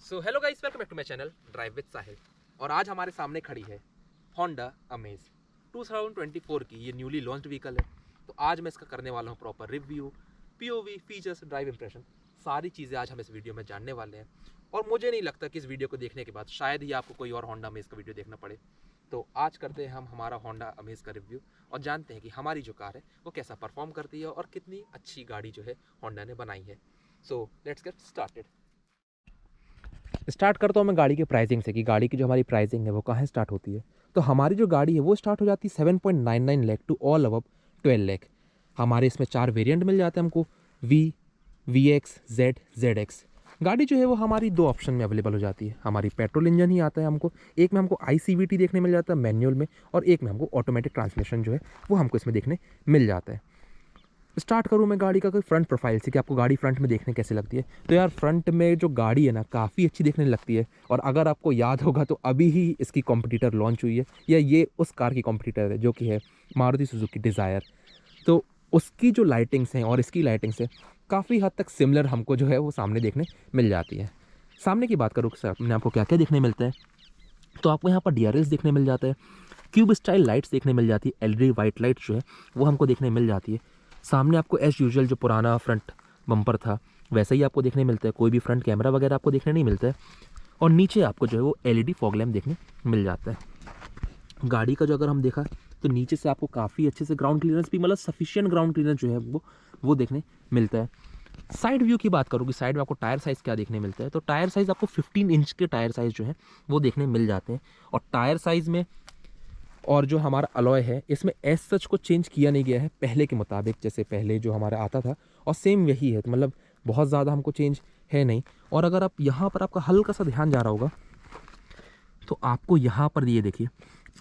So hello guys, welcome back to my channel drive with Sahil. और आज हमारे सामने खड़ी है होंडा अमेज 2024 की। ये न्यूली लॉन्च्ड व्हीकल है। तो आज मैं इसका करने वाला हूँ proper review, POV, features, drive impression, सारी चीज़ें आज हम इस वीडियो में जानने वाले हैं। और मुझे नहीं लगता कि इस वीडियो को देखने के बाद शायद ही आपको कोई और होंडा अमेज का वीडियो देखना पड़े। तो आज करते हैं हम हमारा होंडा अमेज का रिव्यू और जानते हैं कि हमारी जो कार है वो कैसा परफॉर्म करती है और कितनी अच्छी गाड़ी जो है होंडा ने बनाई है। So let's get started. Start करता हूँ मैं गाड़ी के प्राइसिंग से कि गाड़ी की जो हमारी प्राइसिंग है वो कहाँ स्टार्ट होती है। तो हमारी जो गाड़ी है वो स्टार्ट हो जाती है 7.99 lakh to all above 12 lakh. हमारे इसमें 4 वेरिएंट मिल जाते हैं हमको, VX, ZX। गाड़ी जो है वो हमारी 2 ऑप्शन में अवेलेबल हो जाती है। हमारी पेट्रोल इंजन ही आता है हमको, एक में हमको ICVT देखने मिल जाता है मैनुअल में, और एक में हमको ऑटोमेटिक ट्रांसमिशन जो है वो हमको इसमें देखने मिल जाता है। स्टार्ट करूँ मैं गाड़ी का कोई फ्रंट प्रोफाइल से कि आपको गाड़ी फ्रंट में देखने कैसे लगती है। तो यार फ्रंट में जो गाड़ी है ना काफ़ी अच्छी देखने लगती है। और अगर आपको याद होगा तो अभी ही इसकी कॉम्पिटिटर लॉन्च हुई है, या ये उस कार की कॉम्पिटिटर है जो कि है मारुति सुजुकी डिज़ायर। तो उसकी जो लाइटिंग्स हैं और इसकी लाइटिंग्स है काफ़ी हद तक सिमिलर हमको जो है वो सामने देखने मिल जाती है। सामने की बात करूँ सामने आपको क्या क्या देखने मिलता है, तो आपको यहाँ पर DRLs देखने मिल जाता है, क्यूब स्टाइल लाइट्स देखने मिल जाती है, LED वाइट लाइट जो है वो हमको देखने मिल जाती है। सामने आपको एज यूजुअल जो पुराना फ्रंट बम्पर था वैसा ही आपको देखने मिलता है, कोई भी फ्रंट कैमरा वगैरह आपको देखने नहीं मिलता है। और नीचे आपको जो है वो LED फॉग लैम्प देखने मिल जाता है। गाड़ी का जो अगर हम देखा तो नीचे से आपको काफ़ी अच्छे से ग्राउंड क्लियरेंस भी, मतलब सफिशिएंट ग्राउंड क्लियरेंस जो है वो देखने मिलता है। साइड व्यू की बात करूँ कि साइड में आपको टायर साइज़ क्या देखने मिलता है, तो टायर साइज़ आपको 15 इंच के टायर साइज़ जो है वो देखने मिल जाते हैं। और टायर साइज़ में और जो हमारा अलॉय है इसमें एज सच को चेंज किया नहीं गया है पहले के मुताबिक, जैसे पहले जो हमारा आता था और सेम वही है। तो मतलब बहुत ज़्यादा हमको चेंज है नहीं। और अगर आप यहाँ पर आपका हल्का सा ध्यान जा रहा होगा तो आपको यहाँ पर ये देखिए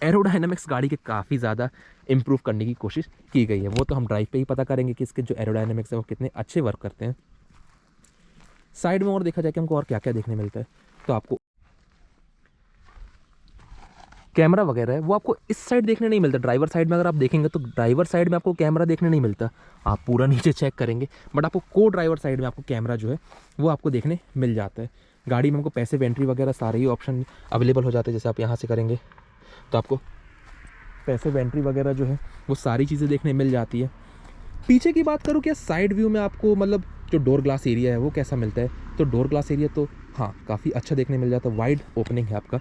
एरोडायनामिक्स गाड़ी के काफ़ी ज़्यादा इम्प्रूव करने की कोशिश की गई है। वो तो हम ड्राइव पे ही पता करेंगे कि इसके जो एरोडायनामिक्स है वो कितने अच्छे वर्क करते हैं। साइड में और देखा जाए कि हमको और क्या क्या देखने मिलता है, तो आपको कैमरा वगैरह है वो आपको इस साइड देखने नहीं मिलता। ड्राइवर साइड में अगर आप देखेंगे तो ड्राइवर साइड में आपको कैमरा देखने नहीं मिलता, आप पूरा नीचे चेक करेंगे, बट आपको को ड्राइवर साइड में आपको कैमरा जो है वो आपको देखने मिल जाता है। गाड़ी में हमको पैसिव एंट्री वगैरह सारे ही ऑप्शन अवेलेबल हो जाते हैं। जैसे आप यहाँ से करेंगे तो आपको पैसिव एंट्री वगैरह जो है वो सारी चीज़ें देखने मिल जाती है। पीछे की बात करूँ क्या साइड व्यू में आपको मतलब जो डोर ग्लास एरिया है वो कैसा मिलता है, तो डोर ग्लास एरिया तो हाँ काफ़ी अच्छा देखने मिल जाता है, वाइड ओपनिंग है आपका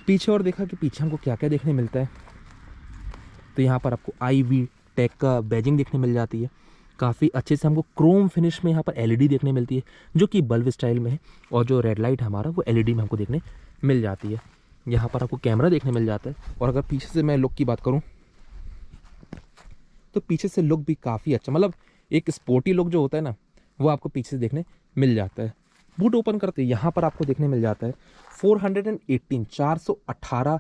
पीछे। और देखा कि पीछे हमको क्या क्या देखने मिलता है, तो यहाँ पर आपको IV टेक का बैजिंग देखने मिल जाती है। काफ़ी अच्छे से हमको क्रोम फिनिश में यहाँ पर LED देखने मिलती है जो कि बल्ब स्टाइल में है। और जो रेड लाइट हमारा वो LED में हमको देखने मिल जाती है। यहाँ पर आपको कैमरा देखने मिल जाता है। और अगर पीछे से मैं लुक की बात करूँ तो पीछे से लुक भी काफ़ी अच्छा, मतलब एक स्पोर्टी लुक जो होता है ना वो आपको पीछे से देखने मिल जाता है। बूट ओपन करते यहाँ पर आपको देखने मिल जाता है 418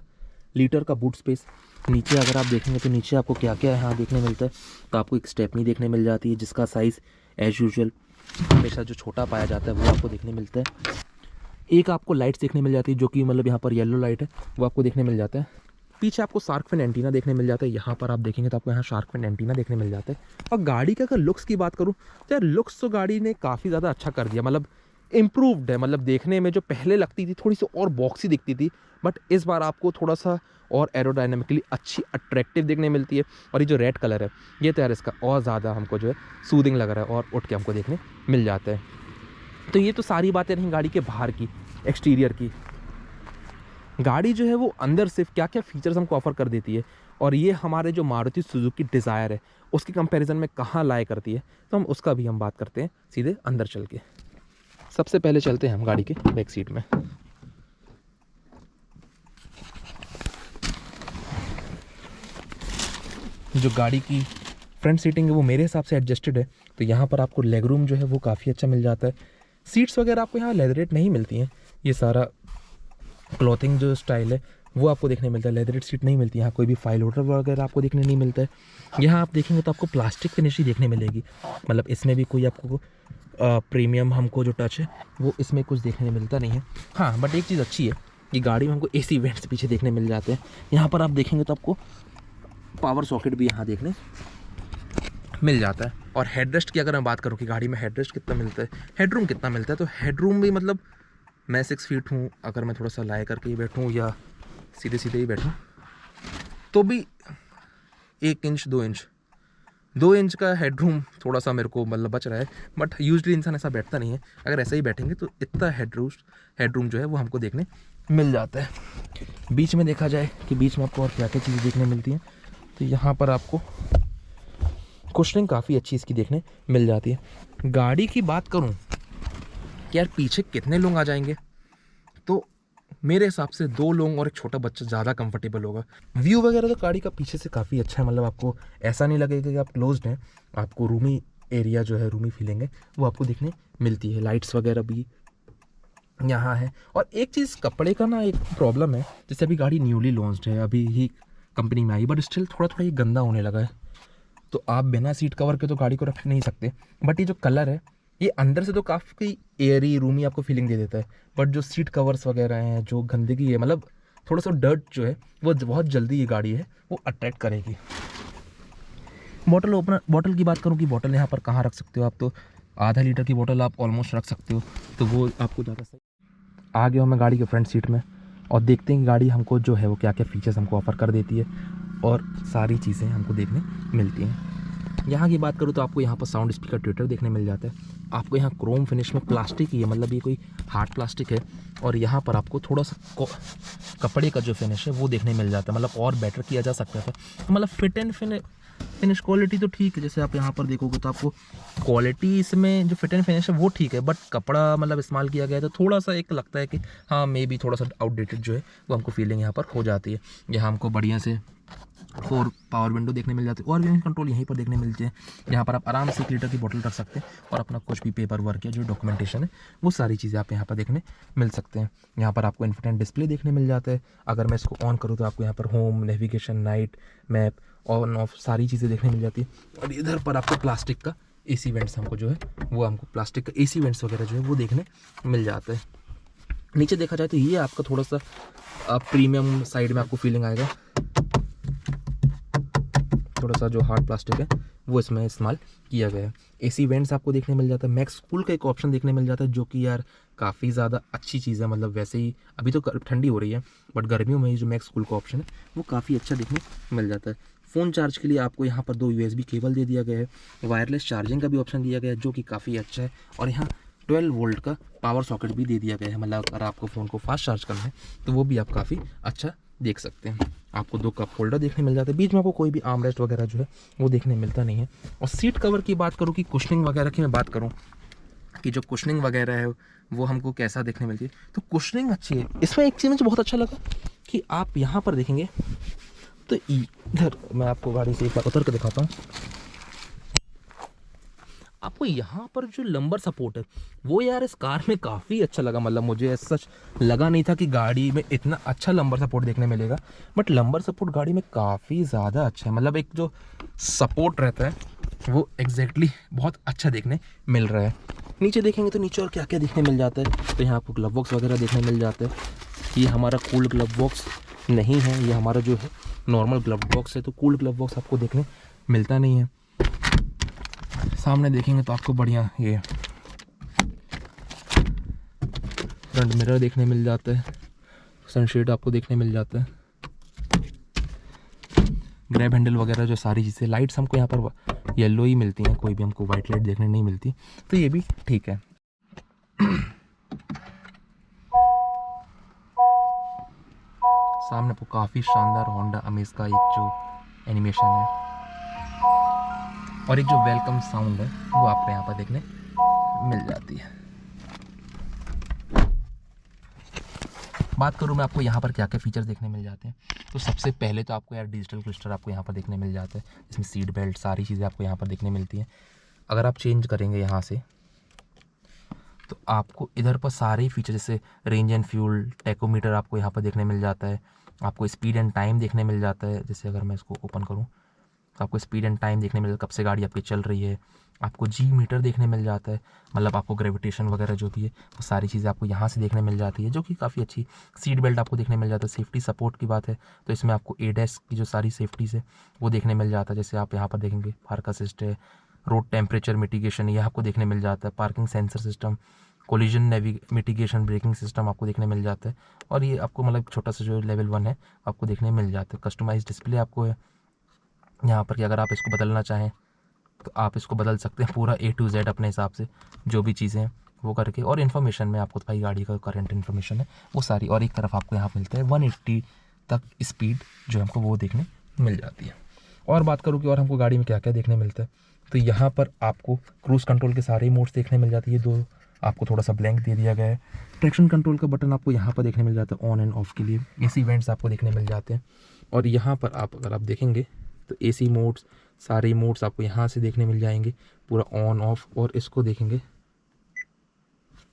लीटर का बूट स्पेस। नीचे अगर आप देखेंगे तो नीचे आपको क्या क्या यहाँ देखने मिलता है, तो आपको एक स्टेपनी देखने मिल जाती है जिसका साइज़ एज यूजुअल हमेशा जो छोटा पाया जाता है वो आपको देखने मिलता है। एक आपको लाइट्स देखने मिल जाती है जो कि मतलब यहाँ पर येलो लाइट है वो आपको देखने मिल जाता है। पीछे आपको शार्क फिन एंटीना देखने मिल जाता है। यहाँ पर आप देखेंगे तो आपको यहाँ शार्क फिन एंटीना देखने मिल जाता है। और गाड़ी का अगर लुक्स की बात करूँ तो यार लुक्स तो गाड़ी ने काफ़ी ज़्यादा अच्छा कर दिया, मतलब इम्प्रूव्ड है। मतलब देखने में जो पहले लगती थी थोड़ी सी और बॉक्सी दिखती थी, बट इस बार आपको थोड़ा सा और एरोडायनामिकली अच्छी अट्रैक्टिव देखने मिलती है। और ये जो रेड कलर है ये तो यार इसका और ज़्यादा हमको जो है सूदिंग लग रहा है और उठ के हमको देखने मिल जाता है। तो ये तो सारी बातें रहीं गाड़ी के बाहर की, एक्सटीरियर की। गाड़ी जो है वो अंदर सिर्फ क्या क्या फीचर्स हमको ऑफर कर देती है और ये हमारे जो मारुति सुजुकी डिज़ायर है उसके कंपैरिजन में कहाँ लाए करती है, तो हम उसका भी हम बात करते हैं सीधे अंदर चल के। सबसे पहले चलते हैं हम गाड़ी के बैक सीट में। जो गाड़ी की फ्रंट सीटिंग है वो मेरे हिसाब से एडजस्टेड है, तो यहाँ पर आपको लेग रूम जो है वो काफ़ी अच्छा मिल जाता है। सीट्स वगैरह आपको यहाँ लेदरेट नहीं मिलती हैं, ये सारा क्लॉथिंग जो स्टाइल है वो आपको देखने मिलता है। लेदरेट सीट नहीं मिलती यहाँ, कोई भी फाइल होल्डर वगैरह आपको देखने नहीं मिलता है। यहाँ आप देखेंगे तो आपको प्लास्टिक फिनिश ही देखने मिलेगी, मतलब इसमें भी कोई आपको प्रीमियम हमको जो टच है वो इसमें कुछ देखने मिलता नहीं है। हाँ बट एक चीज़ अच्छी है कि गाड़ी में हमको AC वेंट्स पीछे देखने मिल जाते हैं। यहाँ पर आप देखेंगे तो आपको पावर सॉकेट भी यहाँ देखने मिल जाता है। और हेडरेस्ट की अगर मैं बात करूँ कि गाड़ी में हेडरेस्ट कितना मिलता है, हेडरूम कितना मिलता है, तो हेडरूम भी मतलब मैं 6 फीट हूँ, अगर मैं थोड़ा सा लाए करके ही बैठूँ या सीधे सीधे ही बैठूँ तो भी 1 इंच 2 इंच का हेडरूम थोड़ा सा मेरे को मतलब बच रहा है। बट यूजली इंसान ऐसा बैठता नहीं है, अगर ऐसे ही बैठेंगे तो इतना हेडरूम जो है वो हमको देखने मिल जाता है। बीच में देखा जाए कि बीच में आपको और क्या क्या चीज़ें देखने मिलती हैं, तो यहाँ पर आपको कुशनिंग काफ़ी अच्छी इसकी देखने मिल जाती है। गाड़ी की बात करूँ कि यार पीछे कितने लोग आ जाएंगे, तो मेरे हिसाब से 2 लोग और एक छोटा बच्चा ज़्यादा कंफर्टेबल होगा। व्यू वगैरह तो गाड़ी का पीछे से काफ़ी अच्छा है, मतलब आपको ऐसा नहीं लगेगा कि आप क्लोज्ड हैं, आपको रूमी एरिया जो है, रूमी फीलिंग है वो आपको देखने मिलती है। लाइट्स वगैरह भी यहाँ है। और एक चीज़ कपड़े का ना एक प्रॉब्लम है, जैसे अभी गाड़ी न्यूली लॉन्च्ड है, अभी ही कंपनी में आई, बट स्टिल थोड़ा थोड़ा ये गंदा होने लगा है। तो आप बिना सीट कवर के तो गाड़ी को रख नहीं सकते। बट ये जो कलर है ये अंदर से तो काफ़ी एयरी रूमी आपको फीलिंग दे देता है, बट जो सीट कवर्स वगैरह हैं, जो गंदगी है, मतलब थोड़ा सा डर्ट जो है वो बहुत जल्दी ये गाड़ी है वो अट्रैक्ट करेगी। बॉटल की बात करूँ कि बॉटल यहाँ पर कहाँ रख सकते हो आप, तो आधा लीटर की बॉटल आप ऑलमोस्ट रख सकते हो, तो वो आपको ज़्यादा सही। आ गया हूँ मैं गाड़ी के फ्रंट सीट में और देखते हैं कि गाड़ी हमको जो है वो क्या क्या फीचर्स हमको ऑफ़र कर देती है और सारी चीज़ें हमको देखने मिलती हैं। यहाँ की बात करूँ तो आपको यहाँ पर साउंड स्पीकर ट्विटर देखने मिल जाता है। आपको यहाँ क्रोम फिनिश में प्लास्टिक ही है, मतलब ये कोई हार्ड प्लास्टिक है। और यहाँ पर आपको थोड़ा सा कपड़े का जो फिनिश है वो देखने मिल जाता है, मतलब और बेटर किया जा सकता था। तो मतलब फिट एंड फिनिश क्वालिटी तो ठीक है, जैसे आप यहाँ पर देखोगे तो आपको क्वालिटी इसमें जो फिट एंड फिनिश है वो ठीक है, बट कपड़ा मतलब इस्तेमाल किया गया है तो थोड़ा सा एक लगता है कि हाँ मे बी थोड़ा सा आउटडेटेड जो है वो हमको फीलिंग यहाँ पर हो जाती है। यहाँ हमको बढ़िया से 4 पावर विंडो देखने मिल जाती है और विंड कंट्रोल यहीं पर देखने मिलते हैं। यहाँ पर आप आराम से 1 लीटर की बोतल रख सकते हैं और अपना कुछ भी पेपर वर्क या जो डॉक्यूमेंटेशन है वो सारी चीज़ें आप यहाँ पर देखने मिल सकते हैं। यहाँ पर आपको इन्फोटेनमेंट डिस्प्ले देखने मिल जाता है। अगर मैं इसको ऑन करूँ तो आपको यहाँ पर home, navigation, night, map, on off सारी चीज़ें देखने मिल जाती है। और इधर पर आपको प्लास्टिक का AC वेंट्स हमको जो है वो हमको प्लास्टिक का AC वेंट्स वगैरह जो है वो देखने मिल जाता है। नीचे देखा जाए तो ये आपका थोड़ा सा प्रीमियम साइड में आपको फीलिंग आएगा, थोड़ा सा जो हार्ड प्लास्टिक है वो इसमें इस्तेमाल किया गया है। AC वेंट्स आपको देखने मिल जाता है। मैक्स कूल का एक ऑप्शन देखने मिल जाता है जो कि यार काफ़ी ज़्यादा अच्छी चीज़ है, मतलब वैसे ही अभी तो ठंडी हो रही है बट गर्मियों में ही जो मैक्स कूल का ऑप्शन है वो काफ़ी अच्छा देखने मिल जाता है। फ़ोन चार्ज के लिए आपको यहाँ पर 2 USB केबल दे दिया गया है। वायरलेस चार्जिंग का भी ऑप्शन दिया गया है जो कि काफ़ी अच्छा है। और यहाँ 12 वोल्ट का पावर सॉकेट भी दे दिया गया है, मतलब अगर आपको फ़ोन को फास्ट चार्ज करना है तो वो भी आप काफ़ी अच्छा देख सकते हैं। आपको 2 कप होल्डर देखने मिल जाता है। बीच में आपको कोई भी आर्मरेस्ट वगैरह जो है वो देखने मिलता नहीं है। और सीट कवर की बात करूँ कि कुशनिंग वगैरह की मैं बात करूँ कि जो कुशनिंग वगैरह है वो हमको कैसा देखने मिलती है, तो कुशनिंग अच्छी है। इसमें एक चीज़ मुझे बहुत अच्छा लगा कि आप यहाँ पर देखेंगे तो इधर मैं आपको गाड़ी से एक बार उतर के दिखाता हूँ। आपको यहाँ पर जो लंबर सपोर्ट है वो यार इस कार में काफ़ी अच्छा लगा, मतलब मुझे सच लगा नहीं था कि गाड़ी में इतना अच्छा लंबर सपोर्ट देखने मिलेगा, बट लंबर सपोर्ट गाड़ी में काफ़ी ज़्यादा अच्छा है। मतलब एक जो सपोर्ट रहता है वो एग्जैक्टली बहुत अच्छा देखने मिल रहा है। नीचे देखेंगे तो नीचे और क्या क्या देखने मिल जाता है, तो यहाँ आपको ग्लव बॉक्स वगैरह देखने मिल जाता है। ये हमारा कूल ग्लव बॉक्स नहीं है, ये हमारा जो है नॉर्मल ग्लव बॉक्स है, तो कूल ग्लव बॉक्स आपको देखने मिलता नहीं है। सामने देखेंगे तो आपको बढ़िया ये फ्रंट मिरर देखने मिल जाता है, सनशेड आपको देखने मिल जाता है, ग्रैब हैंडल वगैरह जो सारी चीज़ें। लाइट्स हमको यहाँ पर येलो ही मिलती हैं, कोई भी हमको वाइट लाइट देखने नहीं मिलती, तो ये भी ठीक है। सामने आपको काफ़ी शानदार होंडा अमेज का एक जो एनिमेशन है और एक जो वेलकम साउंड है वो आपको यहाँ पर देखने मिल जाती है। बात करूँ मैं आपको यहाँ पर क्या क्या फीचर्स देखने मिल जाते हैं, तो सबसे पहले तो आपको यार डिजिटल क्लस्टर आपको यहाँ पर देखने मिल जाता है, इसमें सीट बेल्ट सारी चीज़ें आपको यहाँ पर देखने मिलती हैं। अगर आप चेंज करेंगे यहाँ से तो आपको इधर पर सारे फीचर जैसे रेंज एंड फ्यूल, टेकोमीटर आपको यहाँ पर देखने मिल जाता है। आपको स्पीड एंड टाइम देखने मिल जाता है, जैसे अगर मैं इसको ओपन करूँ तो आपको स्पीड एंड टाइम देखने मिल जाता है, कब से गाड़ी आपकी चल रही है। आपको जी मीटर देखने मिल जाता है, मतलब आपको ग्रेविटेशन वगैरह जो भी है वो सारी चीज़ें आपको यहाँ से देखने मिल जाती है, जो कि काफ़ी अच्छी। सीट बेल्ट आपको देखने मिल जाता है। सेफ्टी सपोर्ट की बात है तो इसमें आपको ADAS की जो सारी सेफ्टीज़ है वो देखने मिल जाता है, जैसे आप यहाँ पर देखेंगे पार्क असिस्ट है, रोड टेम्परेचर मिटिगेशन ये आपको देखने मिल जाता है, parking sensor system, collision mitigation braking system आपको देखने मिल जाता है। और ये आपको मतलब छोटा सा जो लेवल 1 है आपको देखने मिल जाता है। कस्टमाइज डिस्प्ले आपको है यहाँ पर कि अगर आप इसको बदलना चाहें तो आप इसको बदल सकते हैं पूरा A to Z अपने हिसाब से, जो भी चीज़ें हैं वो करके। और इन्फॉर्मेशन में आपको भाई गाड़ी का करंट इन्फॉर्मेशन है वो सारी, और एक तरफ आपको यहाँ मिलता है 180 तक स्पीड जो हमको वो देखने मिल जाती है। और बात करूँ कि और हमको गाड़ी में क्या क्या देखने मिलता है, तो यहाँ पर आपको क्रूज़ कंट्रोल के सारे मोड्स देखने मिल जाती है। दो आपको थोड़ा सा ब्लैंक दे दिया गया है। ट्रैक्शन कंट्रोल का बटन आपको यहाँ पर देखने मिल जाता है ऑन एंड ऑफ के लिए। AC वेंट्स आपको देखने मिल जाते हैं। और यहाँ पर आप अगर आप देखेंगे तो AC मोड्स, सारे मोड्स आपको यहाँ से देखने मिल जाएंगे पूरा ऑन ऑफ। और इसको देखेंगे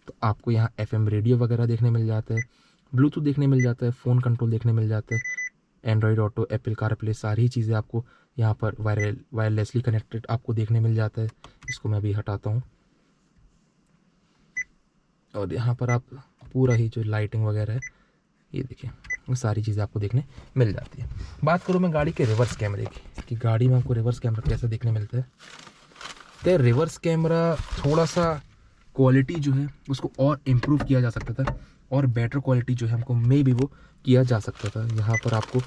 तो आपको यहाँ FM रेडियो वगैरह देखने मिल जाता है, ब्लूटूथ देखने मिल जाता है, फ़ोन कंट्रोल देखने मिल जाता है, एंड्रॉयड ऑटो, एप्पल कारप्ले, सारी चीज़ें आपको यहाँ पर वायरलेसली कनेक्टेड आपको देखने मिल जाता है। इसको मैं अभी हटाता हूँ। और यहाँ पर आप पूरा ही जो लाइटिंग वगैरह है ये देखिए, वो सारी चीज़ें आपको देखने मिल जाती है। बात करूँ मैं गाड़ी के रिवर्स कैमरे की कि गाड़ी में आपको रिवर्स कैमरा कैसा देखने मिलता है, तो रिवर्स कैमरा थोड़ा सा क्वालिटी जो है उसको और इम्प्रूव किया जा सकता था, और बेटर क्वालिटी जो है हमको मे भी वो किया जा सकता था। यहाँ पर आपको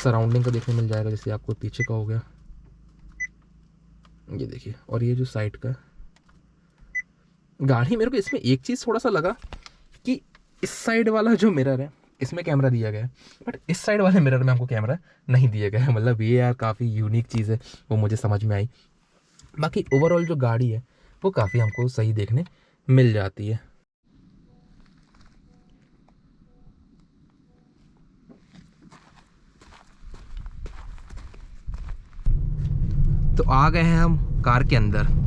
सराउंडिंग का देखने मिल जाएगा, जैसे आपको पीछे का हो गया ये देखिए, और ये जो साइड का गाड़ी, मेरे को इसमें एक चीज़ थोड़ा सा लगा कि इस साइड वाला जो मिरर है इसमें कैमरा दिया गया है, बट इस साइड वाले मिरर में हमको कैमरा नहीं दिया गया है। मतलब ये यार काफ़ी यूनिक चीज़ है, वो मुझे समझ में आई। बाकी ओवरऑल जो गाड़ी है वो काफ़ी हमको सही देखने मिल जाती है। तो आ गए हैं हम कार के अंदर।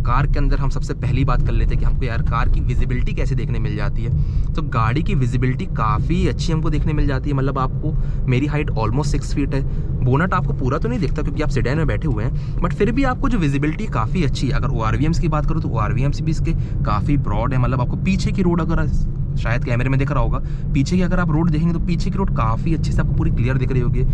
कार के अंदर हम सबसे पहली बात कर लेते हैं कि हमको यार कार की विजिबिलिटी कैसे देखने मिल जाती है। तो गाड़ी की विजिबिलिटी काफ़ी अच्छी हमको देखने मिल जाती है। मतलब आपको, मेरी हाइट ऑलमोस्ट 6 फीट है, बोनट आपको पूरा तो नहीं दिखता क्योंकि आप सेडान में बैठे हुए हैं, बट फिर भी आपको जो विजिबिलिटी काफ़ी अच्छी है। अगर ORVMs की बात करूँ तो ORVMs भी इसके काफ़ी ब्रॉड है। मतलब आपको पीछे की रोड, अगर शायद कैमरे में दिख रहा होगा, पीछे की अगर आप रोड देखेंगे तो पीछे की रोड काफ़ी अच्छे से आपको पूरी क्लियर दिख रही होगी।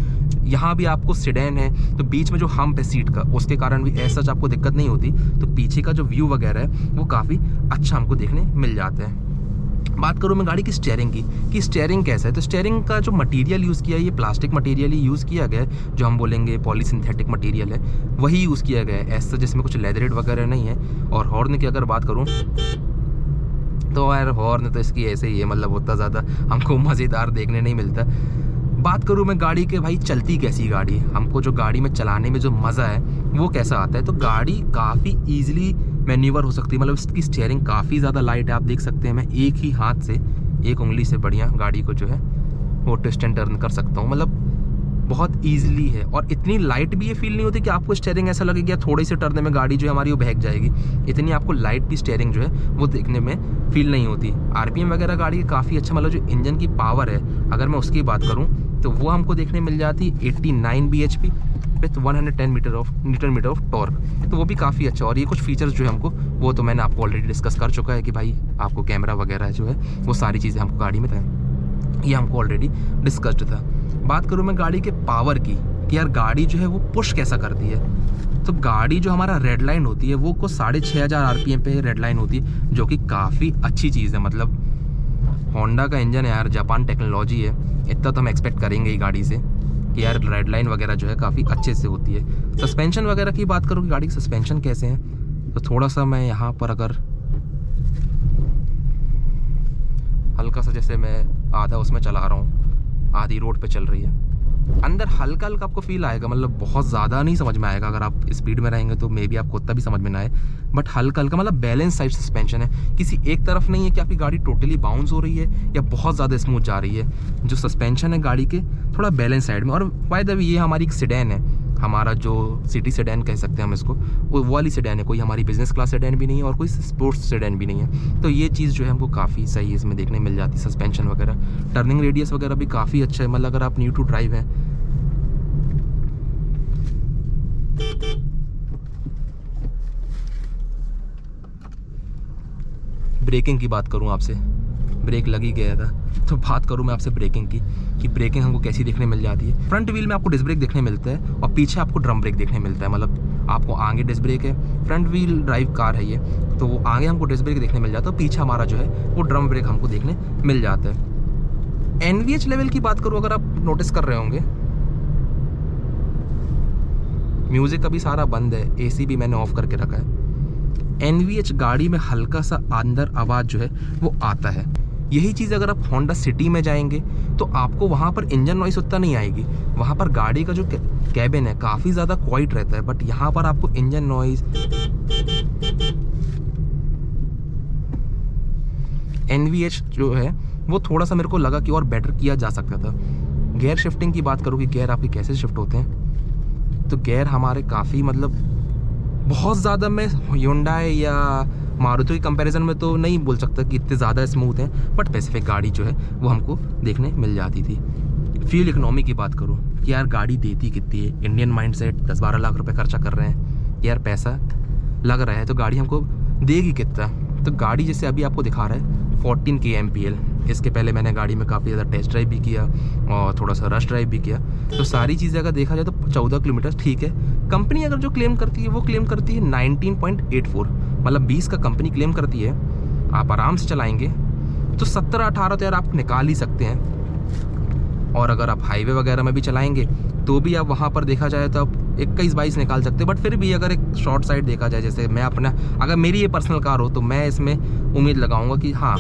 यहाँ भी आपको सेडान है तो बीच में जो हम्प है सीट का, उसके कारण भी ऐसा आपको दिक्कत नहीं होती। तो पीछे का जो व्यू वगैरह है वो काफ़ी अच्छा हमको देखने मिल जाते हैं। बात करूँ मैं गाड़ी की स्टीयरिंग की कि स्टीयरिंग कैसा है, तो स्टीयरिंग का जो मटेरियल यूज़ किया है ये प्लास्टिक मटेरियल ही यूज़ किया गया है, जो हम बोलेंगे पॉलीसिंथेटिक मटेरियल है वही यूज़ किया गया है। ऐसा जिसमें कुछ लेदरेट वगैरह नहीं है। और हॉर्न की अगर बात करूँ तो यार हॉर्न तो इसकी ऐसे ही है, मतलब उतना ज़्यादा हमको मज़ेदार देखने नहीं मिलता। बात करूँ मैं गाड़ी के भाई चलती कैसी गाड़ी, हमको जो गाड़ी में चलाने में जो मज़ा है वो कैसा आता है, तो गाड़ी काफ़ी ईजिली मैन्यूवर हो सकती है। मतलब इसकी स्टीयरिंग काफ़ी ज़्यादा लाइट है, आप देख सकते हैं। मैं एक ही हाथ से, एक उंगली से बढ़िया गाड़ी को जो है वो ट्विस्ट एंड टर्न कर सकता हूँ। मतलब बहुत ईजिली है, और इतनी लाइट भी ये फील नहीं होती कि आपको स्टीयरिंग ऐसा लगे कि थोड़े से टर्न में गाड़ी जो है हमारी वो बहक जाएगी। इतनी आपको लाइट भी स्टीयरिंग जो है वो देखने में फील नहीं होती। RPM वगैरह गाड़ी काफ़ी अच्छा, मतलब जो इंजन की पावर है अगर मैं उसकी बात करूँ तो वो हमको देखने मिल जाती है 89 bhp with 110 newton metre of torque, तो वो भी काफ़ी अच्छा। और ये कुछ फीचर्स जो है हमको, वो तो मैंने आपको ऑलरेडी डिस्कस कर चुका है कि भाई आपको कैमरा वगैरह जो है वो सारी चीज़ें हमको गाड़ी में था, ये हमको ऑलरेडी डिस्कस्ड था। बात करूँ मैं गाड़ी के पावर की कि यार गाड़ी जो है वो पुश कैसा करती है, तो गाड़ी जो हमारा रेड लाइन होती है वो को 6500 RPM पे रेड लाइन होती है, जो कि काफ़ी अच्छी चीज़ है। मतलब होंडा का इंजन है यार, जापान टेक्नोलॉजी है, इतना तो हम एक्सपेक्ट करेंगे ही गाड़ी से कि यार रेड लाइन वगैरह जो है काफ़ी अच्छे से होती है। सस्पेंशन वगैरह की बात करूँ कि गाड़ी के सस्पेंशन कैसे हैं, तो थोड़ा सा मैं यहाँ पर अगर हल्का सा, जैसे मैं आधा उसमें चला रहा हूँ, आधी रोड पे चल रही है, अंदर हल्का हल्का आपको फील आएगा। मतलब बहुत ज़्यादा नहीं समझ में आएगा, अगर आप स्पीड में रहेंगे तो मे बी आपको उतना भी समझ में ना आए, बट हल्का हल्का, मतलब बैलेंस साइड सस्पेंशन है। किसी एक तरफ नहीं है कि आपकी गाड़ी टोटली बाउंस हो रही है या बहुत ज़्यादा स्मूथ जा रही है। जो सस्पेंशन है गाड़ी के थोड़ा बैलेंस साइड में। और बाय द वे ये हमारी एक सेडान है, हमारा जो सिटी सेडान कह सकते हैं हम इसको, वो वाली सेडान है, कोई हमारी बिजनेस क्लास सेडान भी नहीं है और कोई स्पोर्ट्स सेडान भी नहीं है। तो ये चीज़ जो है हमको काफ़ी सही इसमें देखने मिल जाती है। सस्पेंशन वगैरह, टर्निंग रेडियस वगैरह भी काफ़ी अच्छा है। मतलब अगर आप न्यू टू ड्राइव है, ब्रेकिंग की बात करूं आपसे, ब्रेक लग ही गया था। तो बात करूँ मैं आपसे ब्रेकिंग की, कि ब्रेकिंग हमको कैसी देखने मिल जाती है। फ्रंट व्हील में आपको डिस्क ब्रेक देखने मिलता है और पीछे आपको ड्रम ब्रेक देखने मिलता है। मतलब आपको आगे डिस्क ब्रेक है, फ्रंट व्हील ड्राइव कार है ये, तो वो आगे हमको डिस्क ब्रेक देखने मिल जाता है, पीछे हमारा जो है वो ड्रम ब्रेक हमको देखने मिल जाता है। NVH लेवल की बात करूँ, अगर आप नोटिस कर रहे होंगे, म्यूज़िक अभी सारा बंद है, AC भी मैंने ऑफ करके रखा है। NVH गाड़ी में हल्का सा अंदर आवाज़ जो है वो आता है। यही चीज़ अगर आप होंडा सिटी में जाएंगे तो आपको वहाँ पर इंजन नॉइस उतना नहीं आएगी। वहाँ पर गाड़ी का जो कैबिन है काफ़ी ज़्यादा क्वाइट रहता है, बट यहाँ पर आपको इंजन नॉइस, NVH जो है वो थोड़ा सा मेरे को लगा कि और बेटर किया जा सकता था। गियर शिफ्टिंग की बात करूँ कि गियर आपके कैसे शिफ्ट होते हैं, तो गियर हमारे काफ़ी मतलब बहुत ज़्यादा, मैं Hyundai या मारुति के कंपैरिजन में तो नहीं बोल सकता कि इतने ज़्यादा स्मूथ हैं, बट स्पेसिफिक गाड़ी जो है वो हमको देखने मिल जाती थी। फ्यूल इकोनॉमी की बात करूँ कि यार गाड़ी देती कितनी है, इंडियन माइंड सेट 10-12 लाख रुपए खर्चा कर रहे हैं, यार पैसा लग रहा है तो गाड़ी हमको देगी कितना। तो गाड़ी जैसे अभी आपको दिखा रहा है 14 kmpl, इसके पहले मैंने गाड़ी में काफ़ी ज़्यादा टेस्ट ड्राइव भी किया और थोड़ा सा रश ड्राइव भी किया, तो सारी चीज़ें अगर देखा जाए तो 14 किलोमीटर ठीक है। कंपनी अगर जो क्लेम करती है वो क्लेम करती है 19.84, मतलब 20 का कंपनी क्लेम करती है। आप आराम से चलाएंगे तो 17-18 तो यार आप निकाल ही सकते हैं। और अगर आप हाईवे वगैरह में भी चलाएंगे तो भी आप वहाँ पर देखा जाए तो आप 21-22 निकाल सकते हैं। बट फिर भी अगर एक शॉर्ट साइड देखा जाए, जैसे मैं अपना, अगर मेरी ये पर्सनल कार हो तो मैं इसमें उम्मीद लगाऊंगा कि हाँ,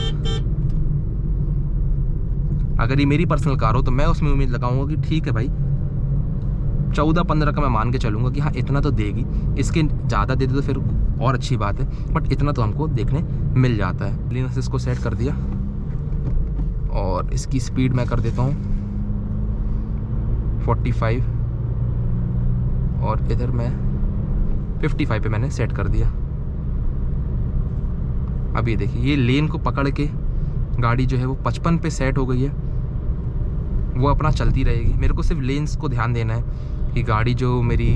अगर ये मेरी पर्सनल कार हो तो मैं उसमें उम्मीद लगाऊंगा कि ठीक है भाई 14-15 का मैं मान के चलूँगा कि हाँ इतना तो देगी। इसके ज़्यादा दे दे तो फिर और अच्छी बात है, बट इतना तो हमको देखने मिल जाता है। लेन असिस्ट को सेट कर दिया और इसकी स्पीड मैं कर देता हूँ 45 और इधर मैं 55 पे मैंने सेट कर दिया। अब ये देखिए, ये लेन को पकड़ के गाड़ी जो है वो 55 पे सेट हो गई है, वो अपना चलती रहेगी। मेरे को सिर्फ लेन्स को ध्यान देना है कि गाड़ी जो मेरी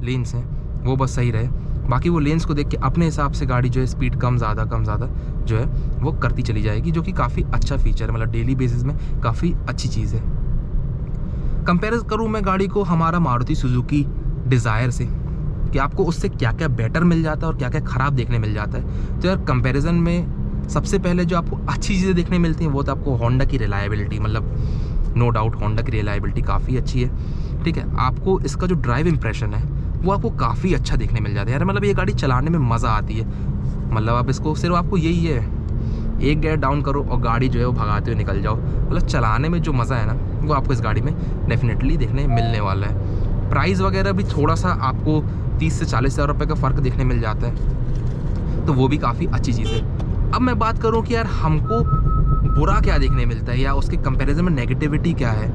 लेन्स हैं वो बस सही रहे, बाकी वो लेन्स को देख के अपने हिसाब से गाड़ी जो है स्पीड कम ज़्यादा जो है वो करती चली जाएगी, जो कि काफ़ी अच्छा फीचर है। मतलब डेली बेसिस में काफ़ी अच्छी चीज़ है। कंपेयर करूँ मैं गाड़ी को हमारा मारुति सुजुकी डिज़ायर से, कि आपको उससे क्या क्या बेटर मिल जाता है और क्या क्या ख़राब देखने मिल जाता है, तो यार कंपैरिजन में सबसे पहले जो आपको अच्छी चीज़ें देखने मिलती हैं वो तो आपको होंडा की रिलायबिलिटी, मतलब नो डाउट होंडा की रिलायबिलिटी काफ़ी अच्छी है। ठीक है, आपको इसका जो ड्राइव इंप्रेशन है वो आपको काफ़ी अच्छा देखने मिल जाता है। यार मतलब ये गाड़ी चलाने में मज़ा आती है। मतलब आप इसको सिर्फ, आपको यही है एक गियर डाउन करो और गाड़ी जो है वो भगाते हुए निकल जाओ। मतलब चलाने में जो मज़ा है ना वो आपको इस गाड़ी में डेफिनेटली देखने मिलने वाला है। प्राइस वगैरह भी थोड़ा सा आपको 30 से 40 हज़ार रुपये का फ़र्क देखने मिल जाता है, तो वो भी काफ़ी अच्छी चीज़ है। अब मैं बात करूं कि यार हमको बुरा क्या देखने मिलता है या उसके कंपैरिजन में नेगेटिविटी क्या है,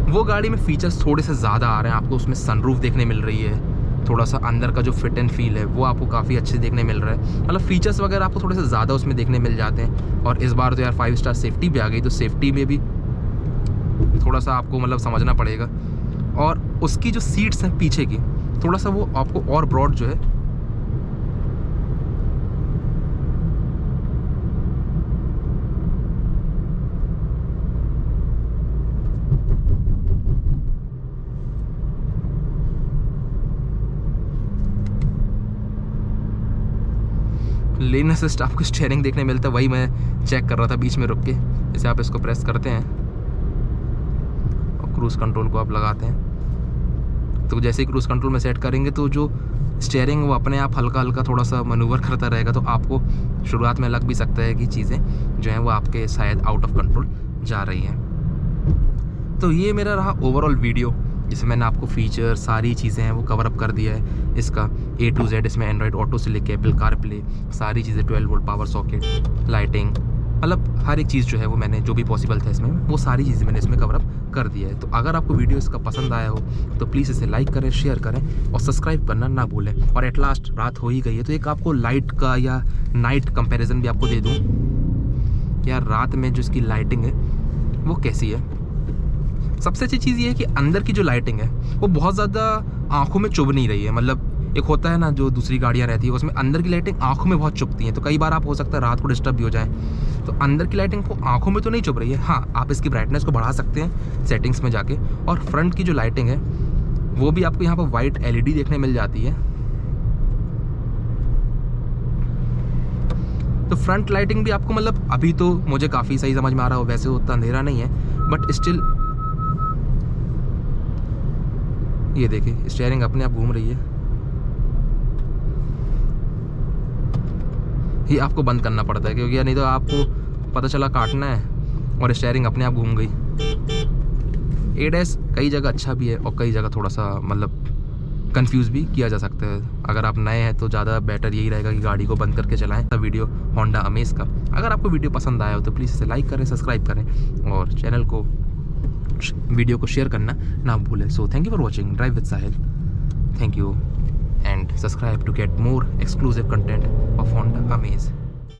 वो गाड़ी में फीचर्स थोड़े से ज़्यादा आ रहे हैं। आपको उसमें सनरूफ देखने मिल रही है, थोड़ा सा अंदर का जो फिट एंड फील है वो आपको काफ़ी अच्छे देखने मिल रहा है। मतलब फीचर्स वगैरह आपको थोड़े से ज़्यादा उसमें देखने मिल जाते हैं। और इस बार तो यार 5 स्टार सेफ्टी भी आ गई, तो सेफ्टी में भी थोड़ा सा आपको मतलब समझना पड़ेगा। और उसकी जो सीट्स हैं पीछे की, थोड़ा सा वो आपको और ब्रॉड जो है लेन असिस्ट, आपको स्टीयरिंग देखने मिलता है, वही मैं चेक कर रहा था बीच में रुक के। जैसे आप इसको प्रेस करते हैं और क्रूज़ कंट्रोल को आप लगाते हैं, तो जैसे ही क्रूज़ कंट्रोल में सेट करेंगे तो जो स्टीयरिंग वो अपने आप हल्का हल्का थोड़ा सा मनूवर करता रहेगा। तो आपको शुरुआत में लग भी सकता है कि चीज़ें जो हैं वो आपके शायद आउट ऑफ कंट्रोल जा रही हैं। तो ये मेरा रहा ओवरऑल वीडियो, जिसमें मैंने आपको फीचर सारी चीज़ें हैं वो कवर अप कर दिया है। इसका A to Z, इसमें एंड्रॉयड ऑटो से लेके एप्पल कारप्ले, सारी चीज़ें, 12 वोल्ट पावर सॉकेट, लाइटिंग, मतलब हर एक चीज़ जो है वो मैंने जो भी पॉसिबल था इसमें, वो सारी चीज़ें मैंने इसमें कवर अप कर दिया है। तो अगर आपको वीडियो इसका पसंद आया हो तो प्लीज़ इसे लाइक करें, शेयर करें और सब्सक्राइब करना ना भूलें। और एट लास्ट रात हो ही गई है तो एक आपको लाइट का या नाइट कंपैरिजन भी आपको दे दूँ, यार रात में जो इसकी लाइटिंग है वो कैसी है। सबसे अच्छी चीज़ ये है कि अंदर की जो लाइटिंग है वो बहुत ज़्यादा आंखों में चुभ नहीं रही है। मतलब एक होता है ना जो दूसरी गाड़ियाँ रहती है उसमें अंदर की लाइटिंग आंखों में बहुत चुभती हैं, तो कई बार आप हो सकता है रात को डिस्टर्ब भी हो जाए। तो अंदर की लाइटिंग को आंखों में तो नहीं चुभ रही है, हाँ आप इसकी ब्राइटनेस को बढ़ा सकते हैं सेटिंग्स में जाके। और फ्रंट की जो लाइटिंग है वो भी आपको यहाँ पर वाइट LED देखने मिल जाती है। तो फ्रंट लाइटिंग भी आपको मतलब अभी तो मुझे काफ़ी सही समझ में आ रहा हो, वैसे उतना अंधेरा नहीं है बट स्टिल ये देखिए स्टीयरिंग अपने आप घूम रही है। ये आपको बंद करना पड़ता है क्योंकि नहीं तो आपको पता चला काटना है और स्टीयरिंग अपने आप घूम गई। ADAS कई जगह अच्छा भी है और कई जगह थोड़ा सा मतलब कंफ्यूज भी किया जा सकता है। अगर आप नए हैं तो ज़्यादा बेटर यही रहेगा कि गाड़ी को बंद करके चलाएं। तो वीडियो होंडा अमेज का, अगर आपको वीडियो पसंद आया हो तो प्लीज़ इसे लाइक करें, सब्सक्राइब करें और चैनल को वीडियो को शेयर करना ना भूलें। So thank you for watching drive with Sahil, thank you and subscribe to get more exclusive content of Honda Amaze.